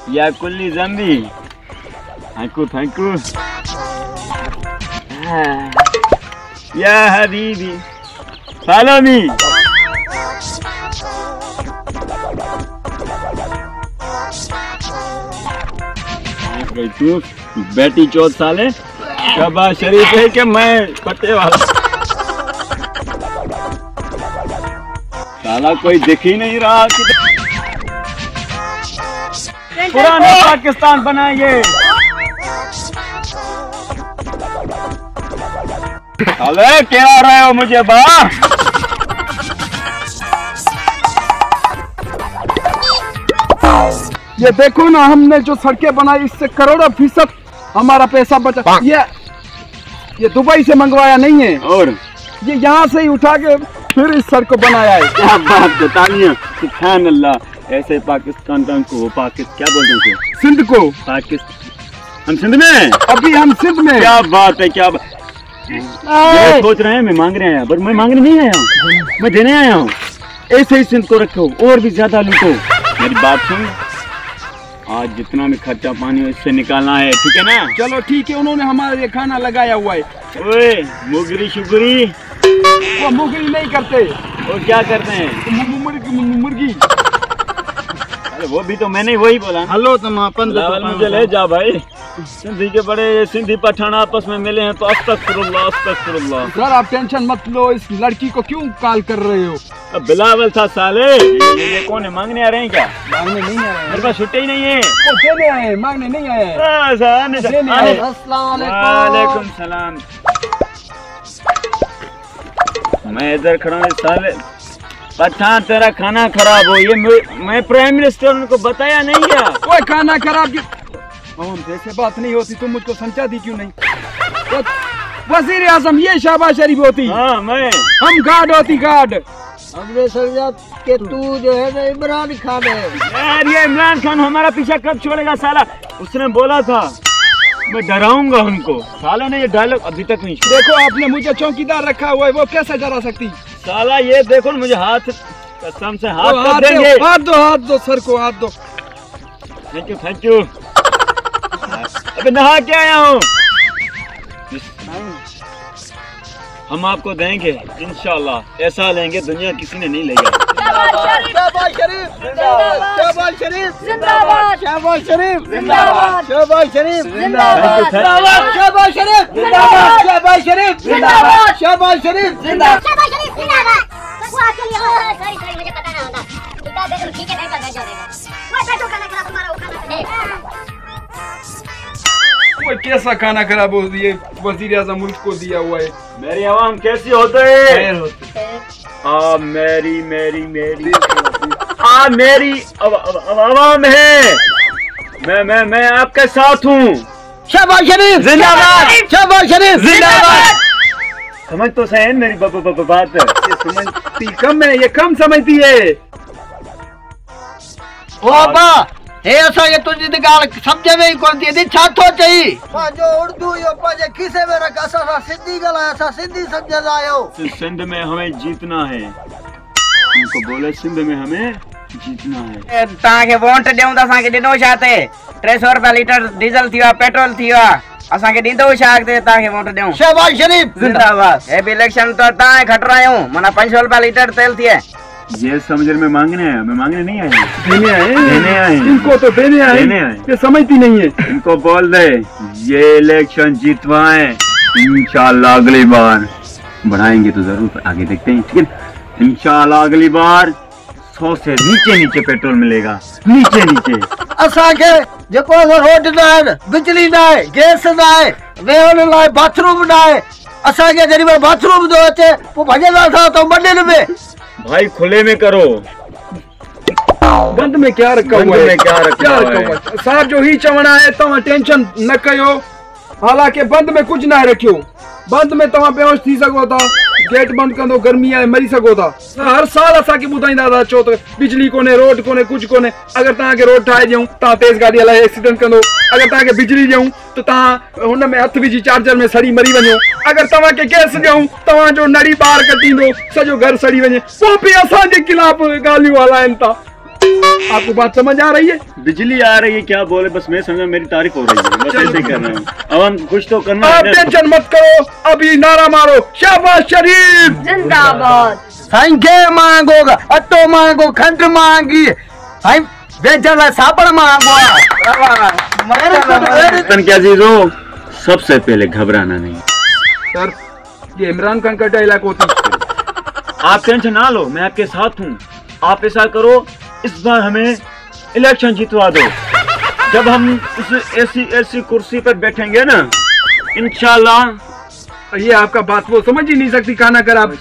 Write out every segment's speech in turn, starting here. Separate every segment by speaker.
Speaker 1: या कुल्ली जंबी। Thank you या हबीबी फॉलो मी। तू बेटी चौथ साले शहबाज शरीफ है कि मैं पट्टे वाला। साला कोई दिख ही नहीं रहा कि पुराना पाकिस्तान बनाएंगे। अरे क्या आ रहे हो मुझे बा?
Speaker 2: ये देखो ना, हमने जो सड़कें बनाई इससे करोड़ों फीसद हमारा पैसा बचा। ये दुबई से मंगवाया नहीं है, और ये यहाँ से ही उठा के फिर इस सड़क को बनाया है।
Speaker 1: क्या बात बतानी है, सुभान अल्लाह। ऐसे पाकिस्तान का को क्या बोलते हैं,
Speaker 2: सिंध को
Speaker 1: पाकिस्तान। हम सिंध में,
Speaker 2: अभी हम सिंध में।
Speaker 1: क्या बात है, क्या ये सोच रहे हैं मैं मांग रहे हैं, पर मैं मांगने नहीं आया हूँ, मैं देने आया हूँ। ऐसे ही सिंध को रखो और भी ज्यादा लूटो। मेरी बात सुन, आज जितना भी खर्चा पानी हो इससे निकालना है, ठीक है ना?
Speaker 2: चलो ठीक है, उन्होंने हमारे लिए खाना लगाया हुआ है।
Speaker 1: ओए मुगरी शुगरी,
Speaker 2: वो मुगरी नहीं करते,
Speaker 1: और क्या करते हैं?
Speaker 2: मुर्गी।
Speaker 1: अरे वो भी तो मैंने वही बोला।
Speaker 2: हेलो तुम अपन
Speaker 1: मुझे ले जा भाई। सिंधी के बड़े सिंधी पठान आपस में मिले हैं तो अस्तगफिरुल्लाह अस्तगफिरुल्लाह।
Speaker 2: सर आप टेंशन मत लो, इस लड़की को क्यों कॉल कर रहे हो?
Speaker 1: अब बिलावल था साले। ये कौन है, मांगने आ रहे हैं क्या?
Speaker 2: मांगने नहीं आ रहे हैं,
Speaker 1: मेरे पास छुट्टी ही नहीं है।
Speaker 2: वो देने आए, मांगने नहीं आए।
Speaker 1: वालेकुम सलाम। मैं इधर खड़ा हूँ साले। पठान तेरा खाना खराब हो, ये मैं प्राइम मिनिस्टर उनको बताया नहीं क्या?
Speaker 2: कोई खाना खराब की जैसे बात नहीं होती, तुम मुझको समझा दी क्यों नहीं? वजीर आजम ये शहबाज शरीफ होती।
Speaker 1: हाँ मैं,
Speaker 2: हम गार्ड होती, गार्ड।
Speaker 3: हमने समझा कि तू जो है ना इमरान खान है।
Speaker 1: यार ये इमरान खान हमारा पीछा कब छोड़ेगा साला? उसने बोला था मैं डराऊंगा उनको। साला ने ये डायलॉग अभी तक नहीं छोड़ा।
Speaker 2: देखो आपने मुझे चौकीदार रखा हुआ है, वो कैसे डरा सकती?
Speaker 1: साला ये देखो मुझे हाथ, कसम से हाथ कर देंगे।
Speaker 2: हाथ दो सर को, हाथ दो।
Speaker 1: Thank you. अबे नहा के आया हूँ। हम आपको देंगे इंशाल्लाह, ऐसा लेंगे दुनिया किसी ने नहीं लेगा।
Speaker 3: शहबाज शरीफ जिंदाबाद, शहबाज शरीफ जिंदाबाद, शहबाज शरीफ जिंदाबाद, शहबाज शरीफ जिंदाबाद, शहबाज शरीफ जिंदाबाद, शहबाज शरीफ जिंदाबाद, शहबाज शरीफ जिंदाबाद, शहबाज शरीफ जिंदाबाद। वो आपके लिए सॉरी मुझे पता ना होता। ठीक है भेज देगा। वो बैठो, खाना खराब तुम्हारा, वो खाना
Speaker 2: वो कैसा खाना खराब हो दिए, वजीर आजम मुल्क को दिया हुआ है।
Speaker 1: मेरी आवाम कैसी होते है? मेरी मेरी मेरी मेरी आवाम है। मैं आपके साथ हूँ।
Speaker 3: शहबाज शरीफ जिंदाबाद, शहबाज शरीफ जिंदाबाद।
Speaker 1: समझ तो सही मेरी बात।
Speaker 2: ये समझती कम है, ये कम समझती है।
Speaker 3: वाबा हे असा ये तुझी गाल समझे में ही कोन थी छा थो चई जो उर्दू यो पाजे खिसे में रख असा सिंधी गलाया, असा सिंधी समझदा आयो।
Speaker 1: सिंध में हमें जीतना है, उनको बोले सिंध में हमें जीतना है।
Speaker 4: ता के वोट देऊ त असा के दिनो छाते 300 रुपया लीटर डीजल थिया, पेट्रोल थिया, असा के दींदो छा के ता के वोट देऊ।
Speaker 3: शहबाज शरीफ
Speaker 4: जिंदाबाद। ए इलेक्शन तो ता खट रहा हूं, मना 500 रुपया लीटर तेल थिए।
Speaker 1: ये समझ में मांगने आए, मैं मांगने नहीं आया,
Speaker 2: देने आए,
Speaker 1: देने आए।
Speaker 2: इनको तो देने आए, ये समझती नहीं है।
Speaker 1: इनको बोल दे ये इलेक्शन जीतवाए, इंशाल्लाह अगली बार बढ़ाएंगे तो जरूर, आगे देखते हैं, ठीक है? इंशाल्लाह अगली बार 100 से नीचे पेट्रोल मिलेगा, नीचे।
Speaker 3: असा के जको रोड ना है, बिजली ना है, गैस ना है, वेहण लाए बाथरूम ना है। असा के जरी बाथरूम दो अचे वो भजला था तो मंदिर में
Speaker 1: भाई खुले में करो,
Speaker 2: बंद में क्या रखा हुआ है?
Speaker 1: क्या रखा हुआ है?
Speaker 2: साहब जो ही चवना है तव्हां टेंशन न कयो, हालांकि बंद में कुछ ना रखियो। बंद में तव्हां बेहोश थी सको था, गेट बंद कंदो गर्मी आहे मरी सको था। हर साल असांखे ॿुधाईंदा था छो त बिजली कोन्हे, रोड कोन्हे, कुछ कोन्हे। अगर तव्हांखे रोड ठाहे ॾियूं तव्हां तेज़ गाॾी हलाए एक्सीडेंट कंदो, अगर तव्हांखे बिजली ॾियूं त तव्हां हुन में हथ विझी चार्जर में सड़ी मरी वञो, अगर तव्हांखे गैस ॾियूं तव्हांजो नड़ी ॿार कटींदो, सॼो घर सड़ी वञे। पोइ बि असांजे खिलाफ़ ॻाल्हियूं हलाइनि था। आपको बात समझ आ रही है?
Speaker 1: बिजली आ रही है क्या बोले, बस मैं समझा मेरी तारीफ हो रही है, बस ऐसे कर रहा हूँ। अब हम कुछ तो करना
Speaker 2: आप
Speaker 1: है।
Speaker 2: टेंशन मत करो, अभी नारा मारो, शाबाश शरीफ
Speaker 5: जिंदाबाद।
Speaker 3: साईं घे मांगोगा, अटो मांगो, खंड मांगी, साईं बेचना साबण मांगो।
Speaker 1: तन क्या चीज हो, सबसे पहले घबराना नहीं।
Speaker 2: सर ये इमरान खान का डायलॉग होता है।
Speaker 1: आप टेंशन ना लो, मैं आपके साथ हूँ। आप ऐसा करो, इस बार हमें इलेक्शन जितवा दो। जब हम उस ऐसी कुर्सी पर बैठेंगे ना, इंशाल्लाह।
Speaker 2: ये आपका बात वो समझ ही नहीं सकती, खाना कर आप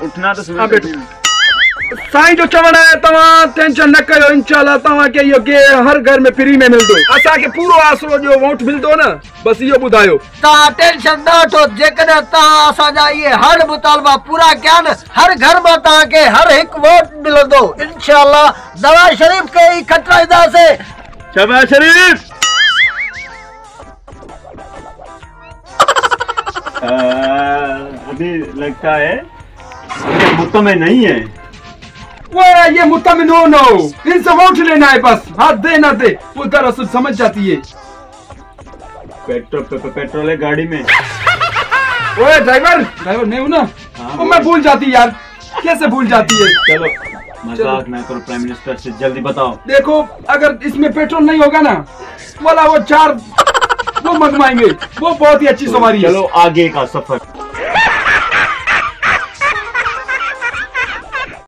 Speaker 1: उठना तो
Speaker 2: हाँ, बैठो।
Speaker 1: समझ।
Speaker 2: साईं जो चवण है तव्हां टेंशन न कयो, इंशाल्लाह तव्हां के इहो गे हर घर में फ्री में मिलदो। असांखे पूरो आसरो जो वोट मिलदो न, बस इहो ॿुधायो।
Speaker 3: तव्हां टेंशन न वठो, जेकॾहिं तव्हां असांजा इहे हर मुतालबा पूरा कया न, हर घर मां तव्हांखे हर हिकु वोट मिलंदो इंशाल्लाह। नवाज़ शरीफ खे ई खटाईंदासीं।
Speaker 1: शाबाश शरीफ। अभी लगता है ये मुतमिन नहीं है।
Speaker 2: वो ये मुतमिन हो न हो, इनसे वोट लेना है बस, हाथ दे ना दे वो दरअसल समझ जाती है।
Speaker 1: पेट्रोल है गाड़ी में।
Speaker 2: ओए ड्राइवर नहीं हूँ ना,
Speaker 1: हाँ,
Speaker 2: वो मैं भूल जाती यार, कैसे भूल जाती है।
Speaker 1: चलो मजाक ना करो, प्राइम मिनिस्टर से जल्दी बताओ।
Speaker 2: देखो अगर इसमें पेट्रोल नहीं होगा ना, वाला वो 4 वो मंगवाएंगे, वो बहुत ही अच्छी सवारी है।
Speaker 1: चलो आगे का सफर।